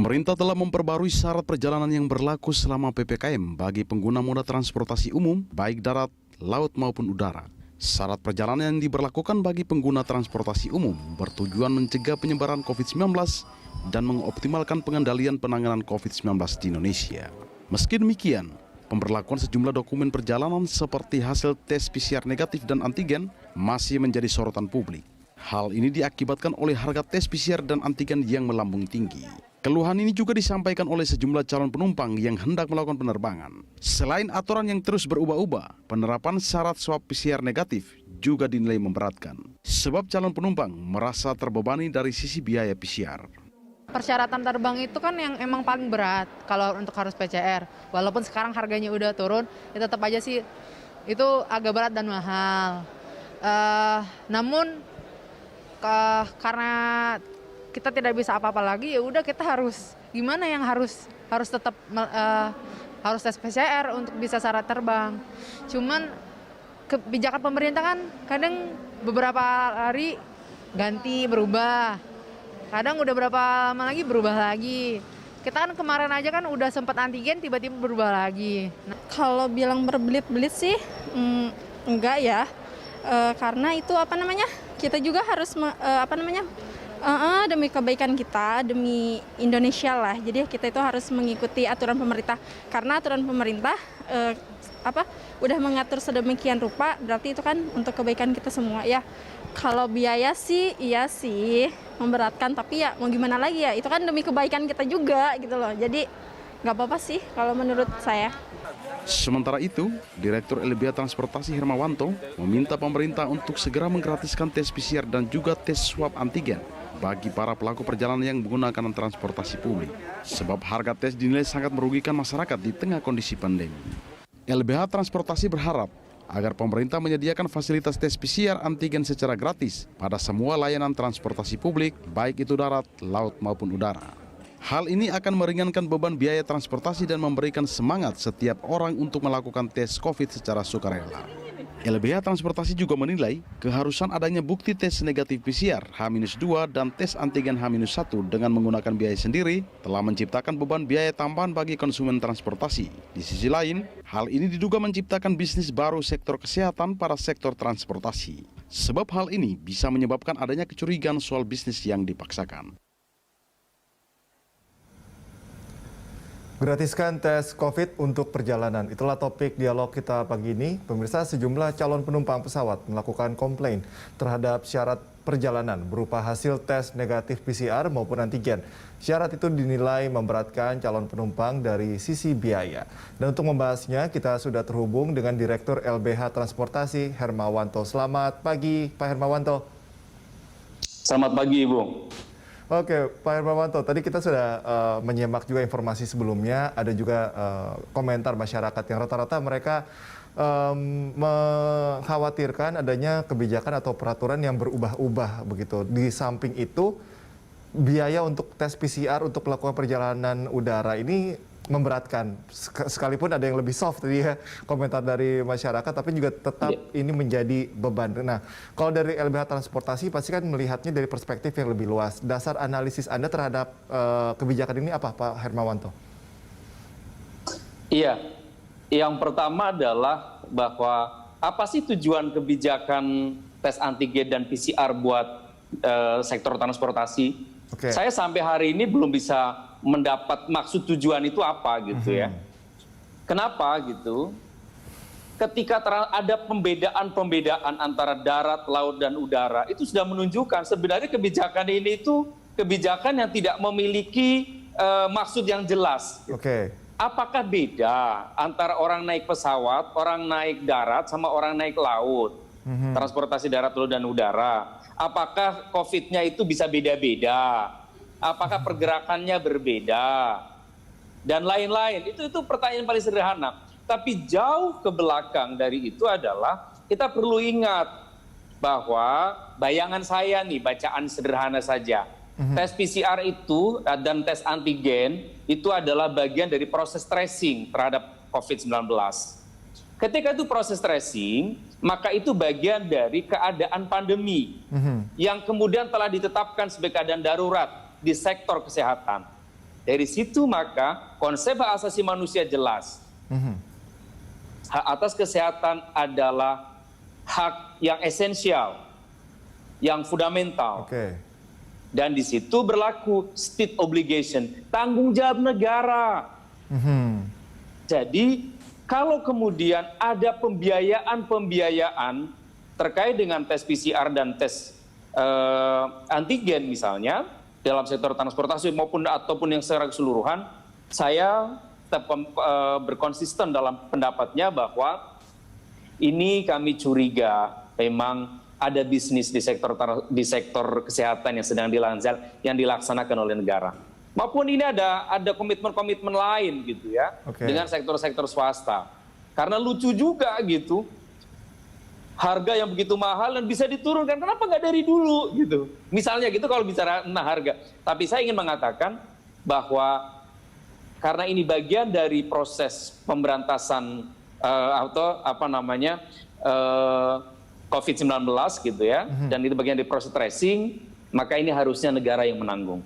Pemerintah telah memperbarui syarat perjalanan yang berlaku selama PPKM bagi pengguna moda transportasi umum, baik darat, laut maupun udara. Syarat perjalanan yang diberlakukan bagi pengguna transportasi umum bertujuan mencegah penyebaran COVID-19 dan mengoptimalkan pengendalian penanganan COVID-19 di Indonesia. Meski demikian, pemberlakuan sejumlah dokumen perjalanan seperti hasil tes PCR negatif dan antigen masih menjadi sorotan publik. Hal ini diakibatkan oleh harga tes PCR dan antigen yang melambung tinggi. Keluhan ini juga disampaikan oleh sejumlah calon penumpang yang hendak melakukan penerbangan. Selain aturan yang terus berubah-ubah, penerapan syarat swab PCR negatif juga dinilai memberatkan. Sebab calon penumpang merasa terbebani dari sisi biaya PCR. Persyaratan terbang itu kan yang emang paling berat kalau untuk harus PCR. Walaupun sekarang harganya udah turun, ya tetap aja sih itu agak berat dan mahal. Namun karena kita tidak bisa apa-apa lagi, ya udah kita harus gimana yang harus tetap harus tes PCR untuk bisa syarat terbang. Cuman kebijakan pemerintah kan kadang beberapa hari ganti berubah. Kadang udah berapa lama lagi berubah lagi. Kita kan kemarin aja kan udah sempat antigen tiba-tiba berubah lagi. Kalau bilang berbelit-belit sih enggak ya. Karena itu kita juga harus demi kebaikan kita, demi Indonesia lah. Jadi kita itu harus mengikuti aturan pemerintah. Karena aturan pemerintah udah mengatur sedemikian rupa, berarti itu kan untuk kebaikan kita semua ya. Kalau biaya sih, iya sih memberatkan, tapi ya mau gimana lagi ya, itu kan demi kebaikan kita juga gitu loh. Jadi nggak apa-apa sih kalau menurut saya. Sementara itu, Direktur LBH Transportasi Hermawanto meminta pemerintah untuk segera menggratiskan tes PCR dan juga tes swab antigen bagi para pelaku perjalanan yang menggunakan transportasi publik. Sebab harga tes dinilai sangat merugikan masyarakat di tengah kondisi pandemi. LBH Transportasi berharap agar pemerintah menyediakan fasilitas tes PCR antigen secara gratis pada semua layanan transportasi publik, baik itu darat, laut maupun udara. Hal ini akan meringankan beban biaya transportasi dan memberikan semangat setiap orang untuk melakukan tes COVID secara sukarela. LBH Transportasi juga menilai keharusan adanya bukti tes negatif PCR H-2 dan tes antigen H-1 dengan menggunakan biaya sendiri telah menciptakan beban biaya tambahan bagi konsumen transportasi. Di sisi lain, hal ini diduga menciptakan bisnis baru sektor kesehatan pada sektor transportasi. Sebab hal ini bisa menyebabkan adanya kecurigaan soal bisnis yang dipaksakan. Gratiskan tes COVID untuk perjalanan. Itulah topik dialog kita pagi ini. Pemirsa, sejumlah calon penumpang pesawat melakukan komplain terhadap syarat perjalanan berupa hasil tes negatif PCR maupun antigen. Syarat itu dinilai memberatkan calon penumpang dari sisi biaya. Dan untuk membahasnya, kita sudah terhubung dengan Direktur LBH Transportasi Hermawanto. Selamat pagi, Pak Hermawanto. Selamat pagi, Ibu. Oke, Pak Hermawanto, tadi kita sudah menyimak juga informasi sebelumnya, ada juga komentar masyarakat yang rata-rata mereka mengkhawatirkan adanya kebijakan atau peraturan yang berubah-ubah begitu. Di samping itu, biaya untuk tes PCR untuk melakukan perjalanan udara ini memberatkan, sekalipun ada yang lebih soft tadi ya komentar dari masyarakat, tapi juga tetap ini menjadi beban. Nah, kalau dari LBH Transportasi pasti kan melihatnya dari perspektif yang lebih luas. Dasar analisis Anda terhadap kebijakan ini apa, Pak Hermawanto? Iya, yang pertama adalah bahwa apa sih tujuan kebijakan tes antigen dan PCR buat sektor transportasi? Saya sampai hari ini belum bisa mendapat maksud tujuan itu apa gitu ya. Kenapa gitu? Ketika ada pembedaan antara darat, laut, dan udara, itu sudah menunjukkan sebenarnya kebijakan ini itu kebijakan yang tidak memiliki maksud yang jelas. Apakah beda antara orang naik pesawat, orang naik darat, sama orang naik laut? Transportasi darat, laut, dan udara. Apakah COVID-nya itu bisa beda-beda? Apakah pergerakannya berbeda? Dan lain-lain. Itu pertanyaan paling sederhana. Tapi jauh ke belakang dari itu adalah kita perlu ingat bahwa bayangan saya nih, bacaan sederhana saja. Tes PCR itu dan tes antigen itu adalah bagian dari proses tracing terhadap COVID-19. Ketika itu proses tracing, maka itu bagian dari keadaan pandemi yang kemudian telah ditetapkan sebagai keadaan darurat di sektor kesehatan. Dari situ maka konsep hak asasi manusia jelas. Hak atas kesehatan adalah hak yang esensial, yang fundamental. Dan di situ berlaku state obligation, tanggung jawab negara. Jadi kalau kemudian ada pembiayaan terkait dengan tes PCR dan tes antigen misalnya dalam sektor transportasi ataupun yang secara keseluruhan, saya tetap berkonsisten dalam pendapatnya bahwa ini kami curiga memang ada bisnis di sektor kesehatan yang sedang dilaksanakan oleh negara. Maupun ini ada komitmen-komitmen lain gitu ya dengan sektor-sektor swasta. Karena lucu juga gitu, harga yang begitu mahal dan bisa diturunkan, kenapa nggak dari dulu gitu? Misalnya gitu kalau bicara harga. Tapi saya ingin mengatakan bahwa karena ini bagian dari proses pemberantasan COVID-19 gitu ya, dan itu bagian dari proses tracing, maka ini harusnya negara yang menanggung.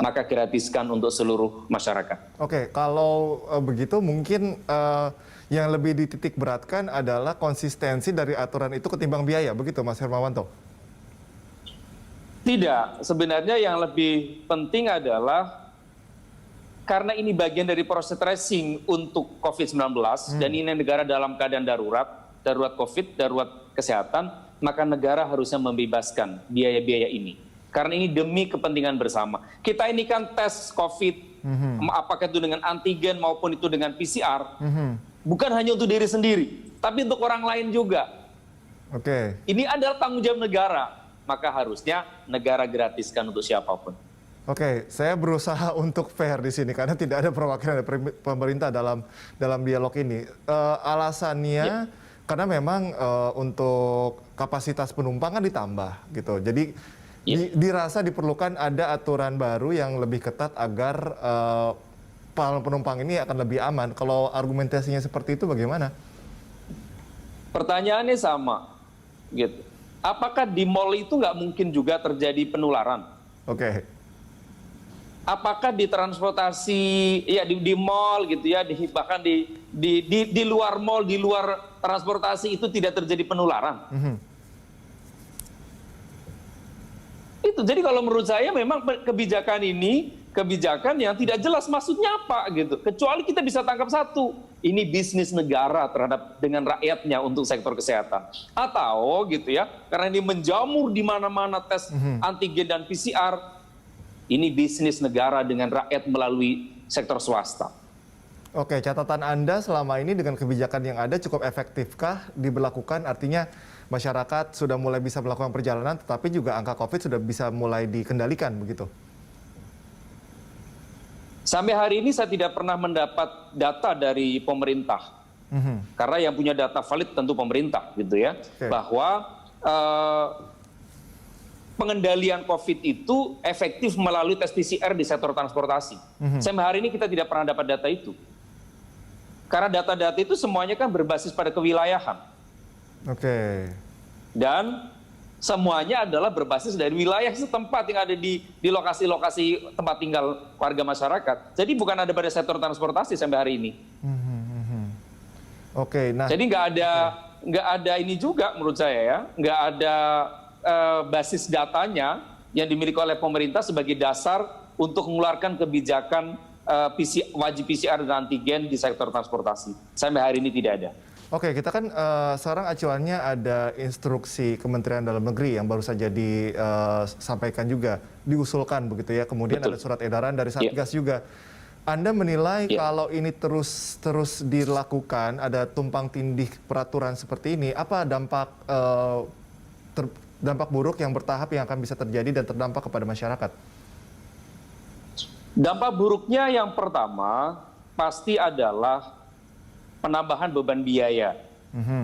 Maka gratiskan untuk seluruh masyarakat. Kalau begitu mungkin yang lebih dititik beratkan adalah konsistensi dari aturan itu ketimbang biaya, begitu Mas Hermawanto? Tidak, sebenarnya yang lebih penting adalah karena ini bagian dari proses tracing untuk COVID-19 dan ini negara dalam keadaan darurat COVID, darurat kesehatan, maka negara harusnya membebaskan biaya-biaya ini. Karena ini demi kepentingan bersama. Kita ini kan tes COVID, apakah itu dengan antigen maupun itu dengan PCR, bukan hanya untuk diri sendiri, tapi untuk orang lain juga. Ini adalah tanggung jawab negara, maka harusnya negara gratiskan untuk siapapun. Saya berusaha untuk fair di sini karena tidak ada perwakilan dari pemerintah dalam dialog ini. Alasannya karena memang untuk kapasitas penumpang kan ditambah gitu. Jadi dirasa diperlukan ada aturan baru yang lebih ketat agar penumpang ini akan lebih aman. Kalau argumentasinya seperti itu bagaimana? Pertanyaannya sama, gitu. Apakah di mal itu nggak mungkin juga terjadi penularan? Apakah di transportasi, ya di mal gitu ya, bahkan di luar mal, di luar transportasi itu tidak terjadi penularan? Itu. Jadi kalau menurut saya memang kebijakan ini kebijakan yang tidak jelas maksudnya apa gitu. Kecuali kita bisa tangkap satu, ini bisnis negara dengan rakyatnya untuk sektor kesehatan. Atau gitu ya, karena ini menjamur di mana-mana tes antigen dan PCR, ini bisnis negara dengan rakyat melalui sektor swasta. Catatan Anda selama ini dengan kebijakan yang ada cukup efektifkah diberlakukan? Artinya masyarakat sudah mulai bisa melakukan perjalanan, tetapi juga angka COVID sudah bisa mulai dikendalikan, begitu? Sampai hari ini saya tidak pernah mendapat data dari pemerintah. Karena yang punya data valid tentu pemerintah, gitu ya. Bahwa pengendalian COVID itu efektif melalui tes PCR di sektor transportasi. Sampai hari ini kita tidak pernah dapat data itu. Karena data-data itu semuanya kan berbasis pada kewilayahan. Dan semuanya adalah berbasis dari wilayah setempat yang ada di lokasi-lokasi tempat tinggal warga masyarakat. Jadi bukan ada pada sektor transportasi sampai hari ini. Jadi nggak ada ini juga menurut saya ya, nggak ada basis datanya yang dimiliki oleh pemerintah sebagai dasar untuk mengeluarkan kebijakan wajib PCR dan antigen di sektor transportasi. Sampai hari ini tidak ada. Kita kan sekarang acuannya ada instruksi Kementerian Dalam Negeri yang baru saja disampaikan juga, diusulkan begitu ya. Kemudian ada surat edaran dari Satgas juga. Anda menilai kalau ini terus dilakukan, ada tumpang tindih peraturan seperti ini, apa dampak buruk yang bertahap yang akan bisa terjadi dan terdampak kepada masyarakat? Dampak buruknya yang pertama pasti adalah penambahan beban biaya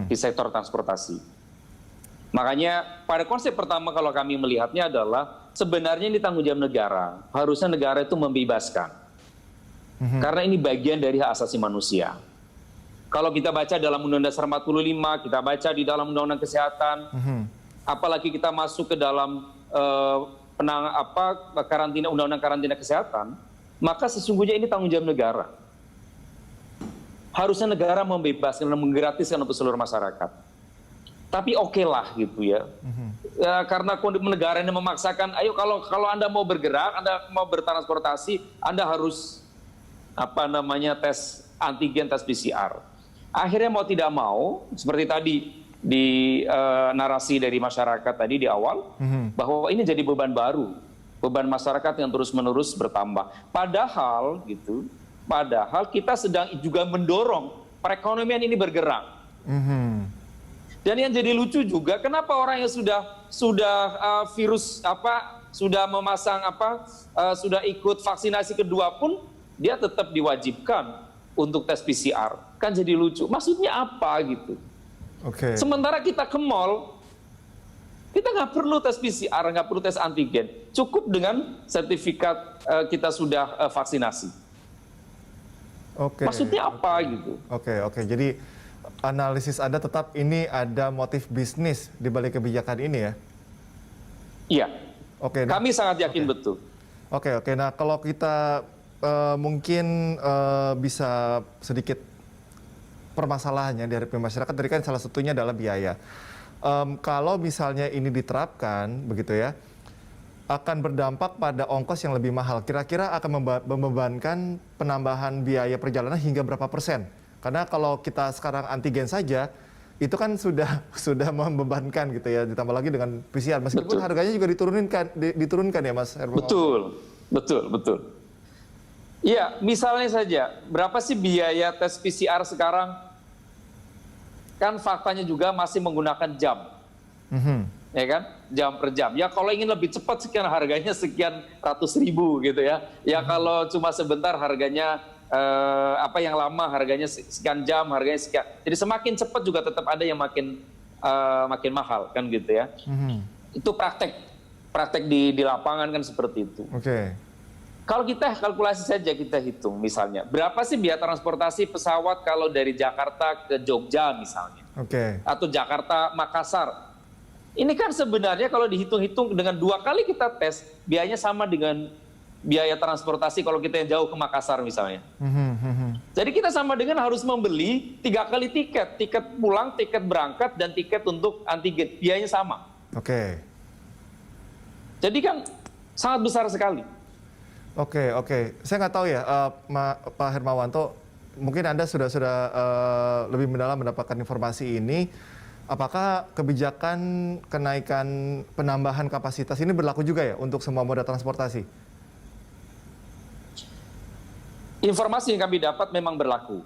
di sektor transportasi. Makanya pada konsep pertama kalau kami melihatnya adalah sebenarnya ini tanggung jawab negara. Harusnya negara itu membebaskan. Karena ini bagian dari hak asasi manusia. Kalau kita baca dalam Undang-Undang Dasar 45, kita baca di dalam Undang-Undang Kesehatan, apalagi kita masuk ke dalam karantina, Undang-Undang Karantina Kesehatan, maka sesungguhnya ini tanggung jawab negara. Harusnya negara membebaskan dan menggratiskan untuk seluruh masyarakat. Tapi oke lah gitu ya. Karena negara ini memaksakan, ayo kalau Anda mau bergerak, Anda mau bertransportasi, Anda harus tes antigen, tes PCR. Akhirnya mau tidak mau, seperti tadi di narasi dari masyarakat tadi di awal, bahwa ini jadi beban baru, beban masyarakat yang terus-menerus bertambah. Padahal kita sedang juga mendorong perekonomian ini bergerak. Dan yang jadi lucu juga, kenapa orang yang sudah memasang sudah ikut vaksinasi kedua pun dia tetap diwajibkan untuk tes PCR. Kan jadi lucu. Maksudnya apa gitu? Sementara kita ke mall, kita nggak perlu tes PCR, nggak perlu tes antigen. Cukup dengan sertifikat kita sudah vaksinasi. Maksudnya apa gitu? Jadi analisis Anda tetap ini ada motif bisnis di balik kebijakan ini ya? Iya. Kami sangat yakin betul. Nah kalau kita mungkin bisa sedikit permasalahannya dari masyarakat, tadi kan salah satunya adalah biaya. Kalau misalnya ini diterapkan begitu ya, akan berdampak pada ongkos yang lebih mahal. Kira-kira akan membebankan penambahan biaya perjalanan hingga berapa persen? Karena kalau kita sekarang antigen saja, itu kan sudah membebankan gitu ya, ditambah lagi dengan PCR. Meskipun harganya juga diturunkan ya Mas Hermawan. Betul. Iya, misalnya saja, berapa sih biaya tes PCR sekarang? Kan faktanya juga masih menggunakan jam. Ya kan? Jam per jam. Ya kalau ingin lebih cepat sekian harganya sekian ratus ribu gitu ya. Ya kalau cuma sebentar harganya yang lama harganya sekian jam, harganya sekian. Jadi semakin cepat juga tetap ada yang makin mahal kan gitu ya. Itu praktek di lapangan kan seperti itu. Kalau kita kalkulasi saja, kita hitung misalnya, berapa sih biaya transportasi pesawat kalau dari Jakarta ke Jogja misalnya, atau Jakarta Makassar. Ini kan sebenarnya kalau dihitung-hitung dengan 2 kali kita tes, biayanya sama dengan biaya transportasi kalau kita yang jauh ke Makassar misalnya. Jadi kita sama dengan harus membeli 3 kali tiket pulang, tiket berangkat, dan tiket untuk antigen, biayanya sama. Jadi kan sangat besar sekali. Saya nggak tahu ya, Pak Hermawanto, mungkin Anda sudah lebih mendalam mendapatkan informasi ini. Apakah kebijakan kenaikan penambahan kapasitas ini berlaku juga ya untuk semua moda transportasi? Informasi yang kami dapat memang berlaku.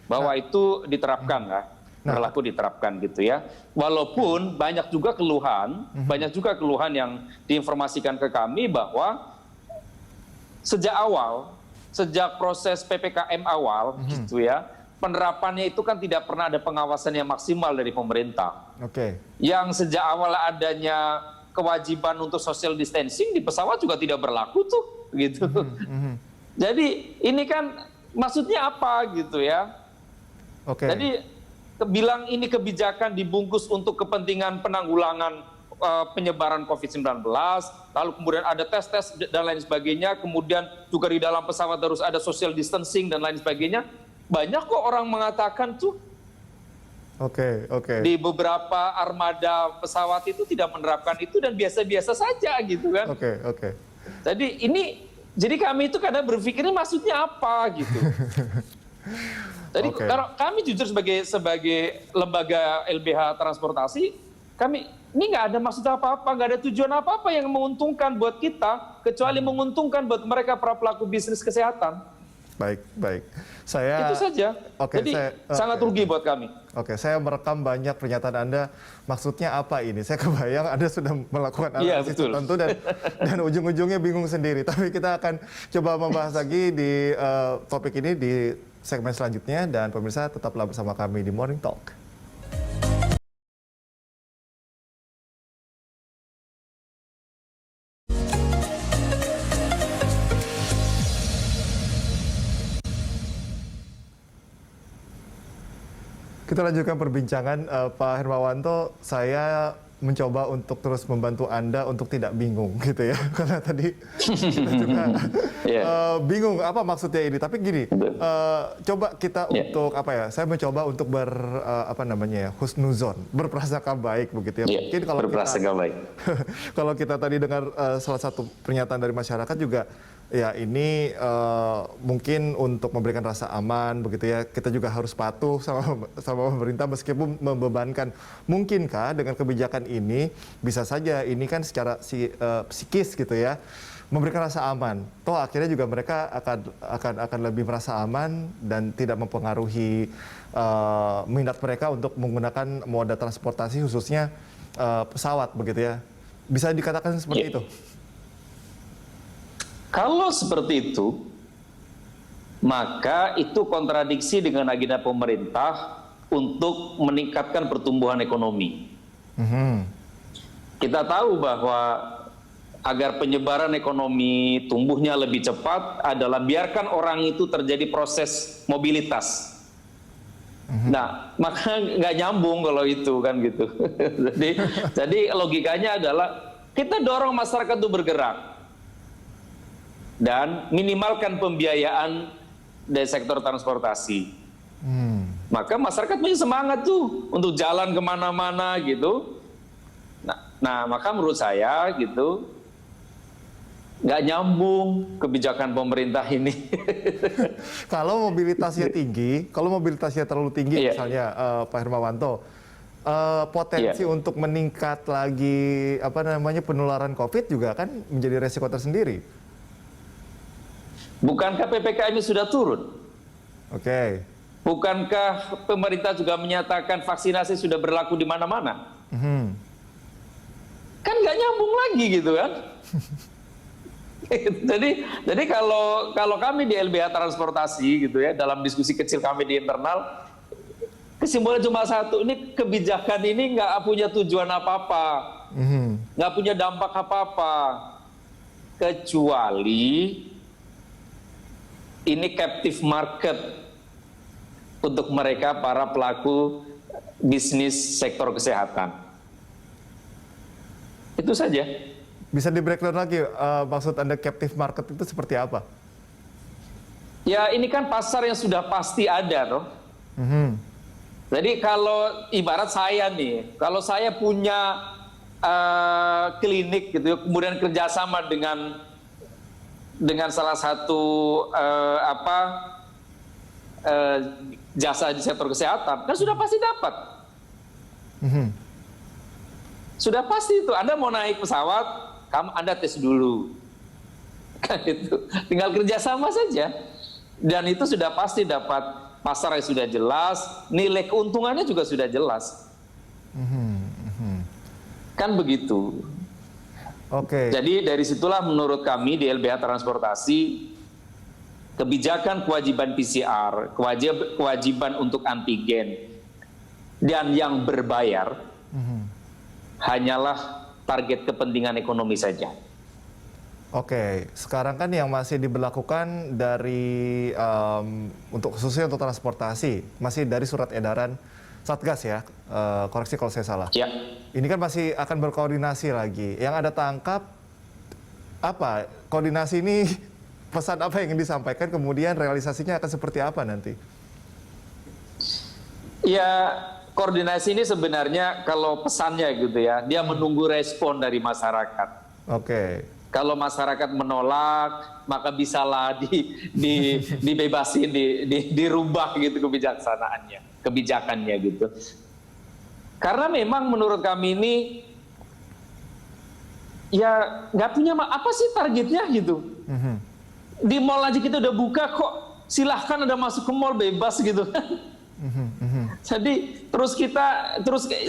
Bahwa itu diterapkan lah. Berlaku diterapkan gitu ya. Walaupun banyak juga keluhan yang diinformasikan ke kami bahwa sejak proses PPKM awal gitu ya, penerapannya itu kan tidak pernah ada pengawasan yang maksimal dari pemerintah. Yang sejak awal adanya kewajiban untuk social distancing di pesawat juga tidak berlaku tuh gitu. Jadi ini kan maksudnya apa gitu ya? Jadi bilang ini kebijakan dibungkus untuk kepentingan penanggulangan penyebaran COVID-19, lalu kemudian ada tes-tes dan lain sebagainya, kemudian juga di dalam pesawat harus ada social distancing dan lain sebagainya. Banyak kok orang mengatakan tuh di beberapa armada pesawat itu tidak menerapkan itu dan biasa-biasa saja gitu kan. Jadi kami itu kadang berpikirnya maksudnya apa gitu. Jadi kalau kami jujur sebagai lembaga LBH transportasi, kami ini nggak ada maksud apa-apa, nggak ada tujuan apa-apa yang menguntungkan buat kita, kecuali menguntungkan buat mereka para pelaku bisnis kesehatan. Baik. Itu saja. Jadi sangat rugi buat kami. Saya merekam banyak pernyataan Anda. Maksudnya apa ini? Saya kebayang Anda sudah melakukan analisis tertentu dan ujung-ujungnya bingung sendiri. Tapi kita akan coba membahas lagi di topik ini di segmen selanjutnya. Dan pemirsa tetaplah bersama kami di Morning Talk. Kita lanjutkan perbincangan, Pak Hermawanto. Saya mencoba untuk terus membantu Anda untuk tidak bingung gitu ya. Karena tadi kita juga bingung apa maksudnya ini. Tapi gini, coba kita untuk apa ya? Saya mencoba untuk husnuzon, berprasangka baik begitu ya. Mungkin kalau kita kalau kita tadi dengar salah satu pernyataan dari masyarakat juga, ya ini mungkin untuk memberikan rasa aman begitu ya, kita juga harus patuh sama pemerintah meskipun membebankan. Mungkinkah dengan kebijakan ini bisa saja ini kan secara psikis gitu ya, memberikan rasa aman. Toh akhirnya juga mereka akan lebih merasa aman dan tidak mempengaruhi minat mereka untuk menggunakan moda transportasi khususnya pesawat begitu ya. Bisa dikatakan seperti itu. Kalau seperti itu, maka itu kontradiksi dengan agenda pemerintah untuk meningkatkan pertumbuhan ekonomi. Kita tahu bahwa agar penyebaran ekonomi tumbuhnya lebih cepat adalah biarkan orang itu terjadi proses mobilitas. Nah, maka nggak nyambung kalau itu kan gitu. jadi logikanya adalah kita dorong masyarakat itu bergerak. Dan minimalkan pembiayaan dari sektor transportasi. Maka masyarakat punya semangat tuh untuk jalan kemana-mana gitu. Nah, maka menurut saya gitu nggak nyambung kebijakan pemerintah ini. Kalau mobilitasnya tinggi, kalau mobilitasnya terlalu tinggi, misalnya Pak Hermawanto, potensi untuk meningkat lagi penularan COVID juga kan menjadi resiko tersendiri. Bukankah PPKM ini sudah turun? Oke. Bukankah pemerintah juga menyatakan vaksinasi sudah berlaku di mana-mana? Kan nggak nyambung lagi gitu kan? jadi kalau kami di LBH Transportasi gitu ya, dalam diskusi kecil kami di internal, kesimpulan cuma satu, ini kebijakan ini nggak punya tujuan apa-apa, nggak punya dampak apa-apa, kecuali ini captive market untuk mereka para pelaku bisnis sektor kesehatan. Itu saja. Bisa di breakdown lagi, maksud Anda captive market itu seperti apa? Ya ini kan pasar yang sudah pasti ada toh. Jadi kalau ibarat saya nih, kalau saya punya klinik gitu, kemudian kerjasama dengan salah satu jasa di sektor kesehatan, kan sudah pasti dapat. Sudah pasti itu. Anda mau naik pesawat, Anda tes dulu. Kan itu. Tinggal kerjasama saja. Dan itu sudah pasti dapat, pasar yang sudah jelas, nilai keuntungannya juga sudah jelas. Kan begitu. Oke. Jadi dari situlah menurut kami di LBH Transportasi, kebijakan kewajiban PCR, kewajiban untuk antigen, dan yang berbayar hanyalah target kepentingan ekonomi saja. Oke, sekarang kan yang masih diberlakukan dari untuk khususnya untuk transportasi masih dari surat edaran Satgas ya, koreksi kalau saya salah. Ya. Ini kan masih akan berkoordinasi lagi. Yang ada tangkap apa? Koordinasi ini pesan apa yang ingin disampaikan, kemudian realisasinya akan seperti apa nanti? Ya, koordinasi ini sebenarnya kalau pesannya gitu ya, dia menunggu respon dari masyarakat. Oke. Kalau masyarakat menolak, maka bisalah dibebasin, dirubah gitu kebijakannya gitu. Karena memang menurut kami ini ya nggak punya apa sih targetnya gitu. Di mall aja kita udah buka kok, silahkan Anda masuk ke mall bebas gitu kan. Jadi terus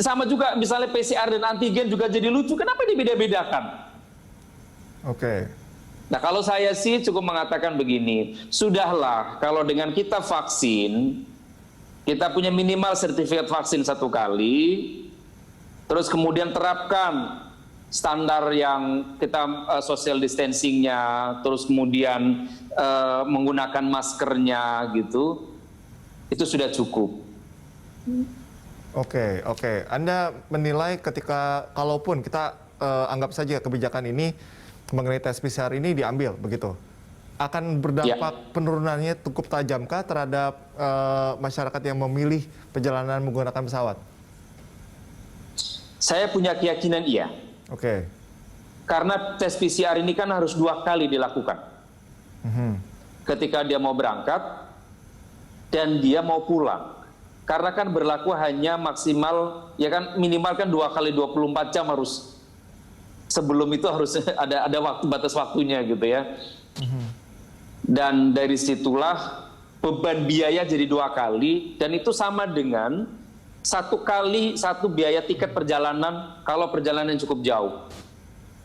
sama juga misalnya PCR dan antigen juga jadi lucu. Kenapa dibeda-bedakan? Oke. Nah kalau saya sih cukup mengatakan begini, sudahlah kalau dengan kita vaksin, kita punya minimal sertifikat vaksin 1 kali, terus kemudian terapkan standar yang kita social distancingnya, terus kemudian menggunakan maskernya gitu, itu sudah cukup. Oke, oke. Anda menilai ketika kalaupun kita anggap saja kebijakan ini mengenai tes PCR ini diambil begitu, akan berdampak penurunannya cukup tajamkah terhadap masyarakat yang memilih perjalanan menggunakan pesawat? Saya punya keyakinan iya. Oke. Karena tes PCR ini kan harus 2 kali dilakukan. Ketika dia mau berangkat dan dia mau pulang. Karena kan berlaku hanya maksimal, ya kan minimal kan 2 kali 24 jam harus. Sebelum itu harus ada waktu, batas waktunya gitu ya. Dan dari situlah beban biaya jadi 2 kali, dan itu sama dengan 1 kali 1 biaya tiket perjalanan kalau perjalanan cukup jauh.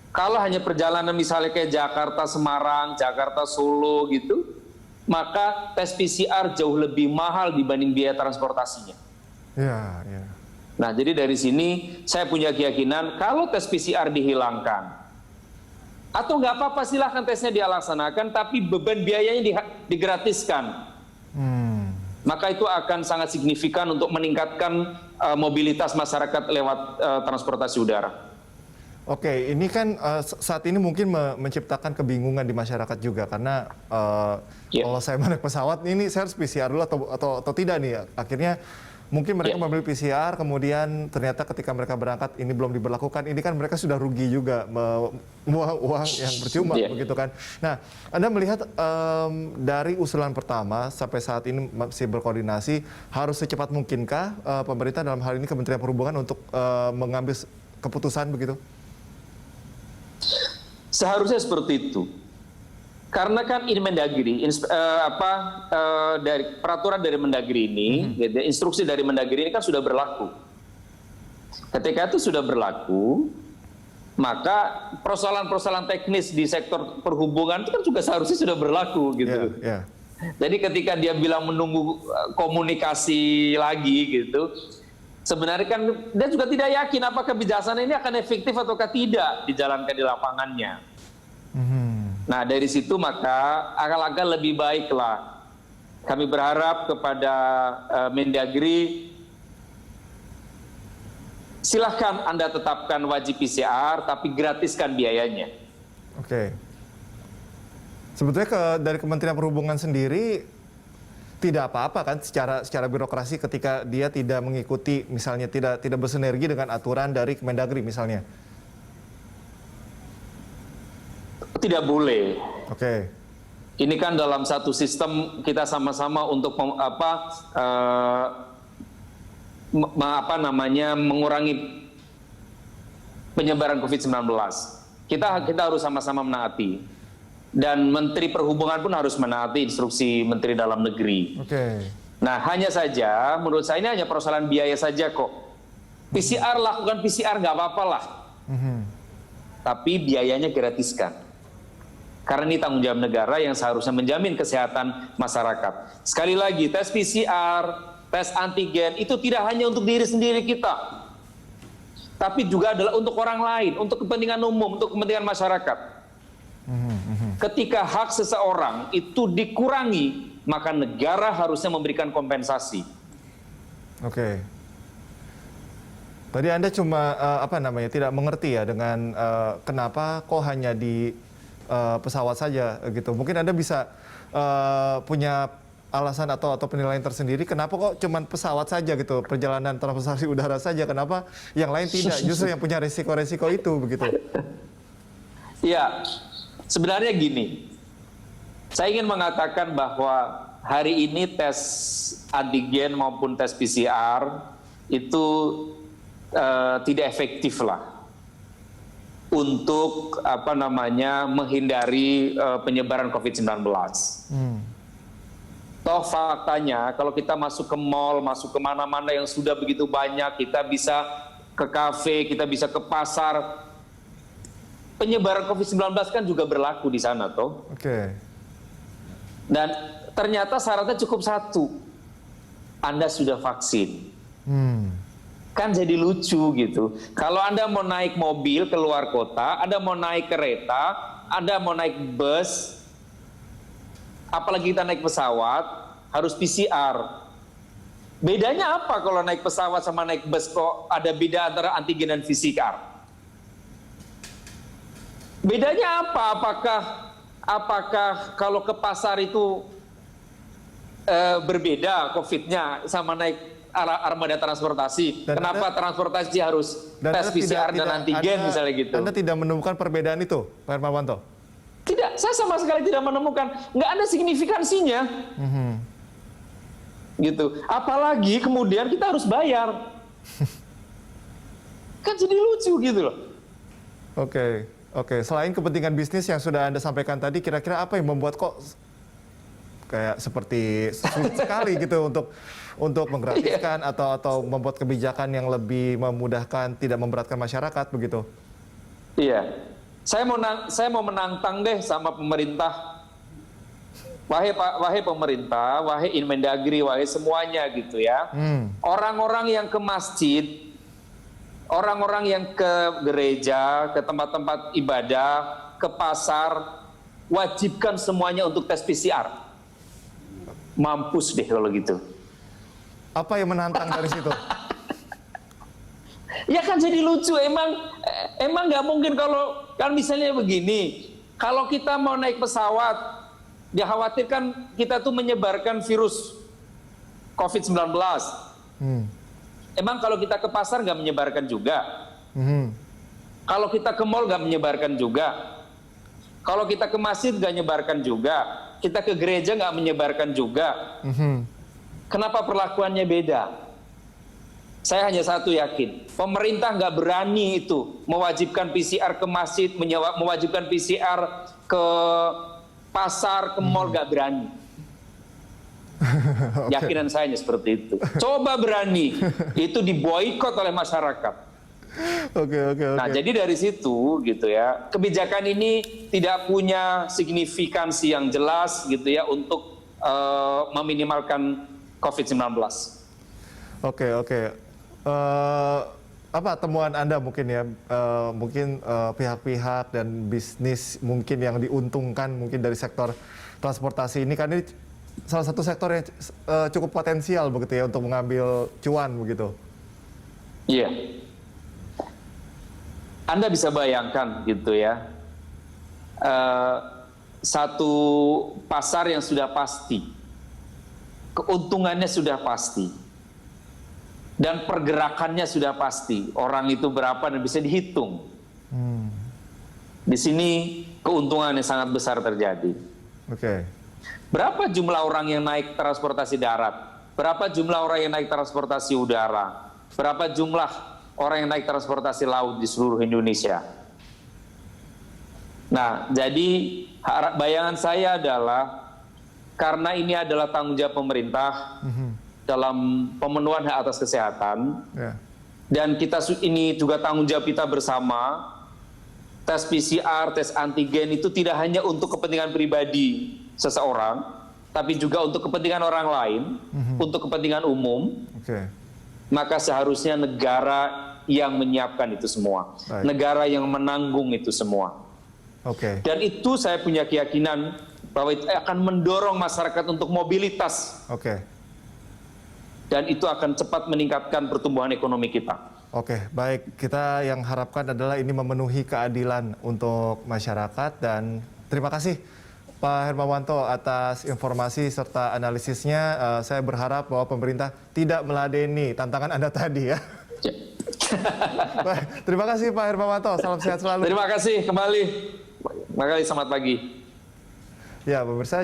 Kalau hanya perjalanan misalnya kayak Jakarta Semarang, Jakarta Solo gitu, maka tes PCR jauh lebih mahal dibanding biaya transportasinya. Ya, ya. Nah, jadi dari sini saya punya keyakinan kalau tes PCR dihilangkan, atau nggak apa-apa silahkan tesnya dilaksanakan, tapi beban biayanya digratiskan. Maka itu akan sangat signifikan untuk meningkatkan mobilitas masyarakat lewat transportasi udara. Oke, ini kan saat ini mungkin menciptakan kebingungan di masyarakat juga karena kalau saya naik pesawat ini saya harus PCR dulu atau tidak nih. Akhirnya mungkin mereka membeli PCR, kemudian ternyata ketika mereka berangkat ini belum diberlakukan. Ini kan mereka sudah rugi juga membuang uang yang percuma begitu kan. Nah, Anda melihat dari usulan pertama sampai saat ini masih berkoordinasi, harus secepat mungkinkah pemerintah dalam hal ini Kementerian Perhubungan untuk mengambil keputusan begitu? Seharusnya seperti itu, karena kan ini Mendagri, dari peraturan dari Mendagri ini, gitu, instruksi dari Mendagri ini kan sudah berlaku. Ketika itu sudah berlaku, maka persoalan-persoalan teknis di sektor perhubungan itu kan juga seharusnya sudah berlaku, gitu. Jadi ketika dia bilang menunggu komunikasi lagi, gitu. Sebenarnya kan dia juga tidak yakin apakah kebijakan ini akan efektif ataukah tidak dijalankan di lapangannya. Nah, dari situ maka agak-agak lebih baiklah kami berharap kepada Mendagri, silahkan Anda tetapkan wajib PCR tapi gratiskan biayanya. Oke. Sebetulnya dari Kementerian Perhubungan sendiri tidak apa-apa kan secara birokrasi ketika dia tidak mengikuti, misalnya tidak bersinergi dengan aturan dari Kemendagri misalnya. Tidak boleh. Oke. Ini kan dalam satu sistem kita sama-sama untuk mengurangi penyebaran COVID-19. Kita harus sama-sama menaati. Dan Menteri Perhubungan pun harus menaati instruksi Menteri Dalam Negeri. Nah, hanya saja menurut saya ini hanya persoalan biaya saja kok. PCR, lakukan PCR nggak apa-apa lah. Tapi biayanya gratiskan. Karena ini tanggung jawab negara yang seharusnya menjamin kesehatan masyarakat. Sekali lagi, tes PCR, tes antigen itu tidak hanya untuk diri sendiri kita, tapi juga adalah untuk orang lain, untuk kepentingan umum, untuk kepentingan masyarakat. Ketika hak seseorang itu dikurangi, maka negara harusnya memberikan kompensasi. Oke. Tadi Anda cuma tidak mengerti ya dengan kenapa kok hanya di pesawat saja gitu. Mungkin Anda bisa punya alasan atau penilaian tersendiri kenapa kok cuma pesawat saja gitu, perjalanan transportasi udara saja, kenapa yang lain tidak, justru yang punya resiko-resiko itu begitu. Ya. Sebenarnya gini, saya ingin mengatakan bahwa hari ini tes antigen maupun tes PCR itu tidak efektif lah untuk menghindari penyebaran COVID-19. Toh faktanya kalau kita masuk ke mall, masuk ke mana-mana yang sudah begitu banyak, kita bisa ke kafe, kita bisa ke pasar. Penyebaran COVID-19 kan juga berlaku di sana, toh. Dan ternyata syaratnya cukup satu, Anda sudah vaksin. Kan jadi lucu gitu. Kalau Anda mau naik mobil ke luar kota, Anda mau naik kereta, Anda mau naik bus, apalagi kita naik pesawat, harus PCR. Bedanya apa kalau naik pesawat sama naik bus, kok ada beda antara antigen dan PCR? Bedanya apa? Apakah kalau ke pasar itu berbeda COVID-nya sama naik armada transportasi? Dan kenapa transportasi harus tes PCR dan antigen misalnya gitu? Anda tidak menemukan perbedaan itu, Pak Hermawanto? Tidak, saya sama sekali tidak menemukan. Nggak ada signifikansinya. Gitu. Apalagi kemudian kita harus bayar. Kan jadi lucu gitu loh. Oke. Selain kepentingan bisnis yang sudah Anda sampaikan tadi, kira-kira apa yang membuat kok kayak seperti sulit sekali gitu untuk menggratiskan atau membuat kebijakan yang lebih memudahkan, tidak memberatkan masyarakat begitu? Iya. Saya mau menantang deh sama pemerintah. Wahai pemerintah, wahai Inmendagri, wahai semuanya gitu ya. Orang-orang yang ke masjid, orang-orang yang ke gereja, ke tempat-tempat ibadah, ke pasar, wajibkan semuanya untuk tes PCR. Mampus deh kalau gitu. Apa yang menantang dari situ? Ya kan jadi lucu, emang nggak mungkin kalau kan misalnya begini, kalau kita mau naik pesawat, dikhawatirkan kita tuh menyebarkan virus COVID-19. Emang kalau kita ke pasar nggak menyebarkan juga? Kalau kita ke mall nggak menyebarkan juga? Kalau kita ke masjid nggak menyebarkan juga? Kita ke gereja nggak menyebarkan juga? Kenapa perlakuannya beda? Saya hanya satu yakin, pemerintah nggak berani itu mewajibkan PCR ke masjid, mewajibkan PCR ke pasar, ke mall, nggak berani. Yakinan saya hanya seperti itu. Coba berani, itu diboikot oleh masyarakat. Oke. Nah, jadi dari situ gitu ya, kebijakan ini tidak punya signifikansi yang jelas gitu ya untuk meminimalkan COVID-19. Oke. Apa temuan Anda mungkin ya, mungkin pihak-pihak dan bisnis mungkin yang diuntungkan mungkin dari sektor transportasi ini, kan ini salah satu sektor yang cukup potensial begitu ya untuk mengambil cuan begitu. Iya. Anda bisa bayangkan gitu ya, satu pasar yang sudah pasti, keuntungannya sudah pasti, dan pergerakannya sudah pasti, orang itu berapa dan bisa dihitung. Di sini keuntungannya sangat besar terjadi. Berapa jumlah orang yang naik transportasi darat? Berapa jumlah orang yang naik transportasi udara? Berapa jumlah orang yang naik transportasi laut di seluruh Indonesia? Nah, jadi bayangan saya adalah karena ini adalah tanggung jawab pemerintah dalam pemenuhan hak atas kesehatan, dan ini juga tanggung jawab kita bersama. Tes PCR, tes antigen itu tidak hanya untuk kepentingan pribadi seseorang, tapi juga untuk kepentingan orang lain, untuk kepentingan umum. Maka seharusnya negara yang menyiapkan itu semua, negara yang menanggung itu semua. Dan itu saya punya keyakinan bahwa itu akan mendorong masyarakat untuk mobilitas. Dan itu akan cepat meningkatkan pertumbuhan ekonomi kita. Baik. Kita yang harapkan adalah ini memenuhi keadilan untuk masyarakat, dan terima kasih Pak Hermawanto atas informasi serta analisisnya. Saya berharap bahwa pemerintah tidak meladeni tantangan Anda tadi ya. Baik, terima kasih Pak Hermawanto. Salam sehat selalu. Terima kasih kembali. Selamat pagi. Ya, pemirsa.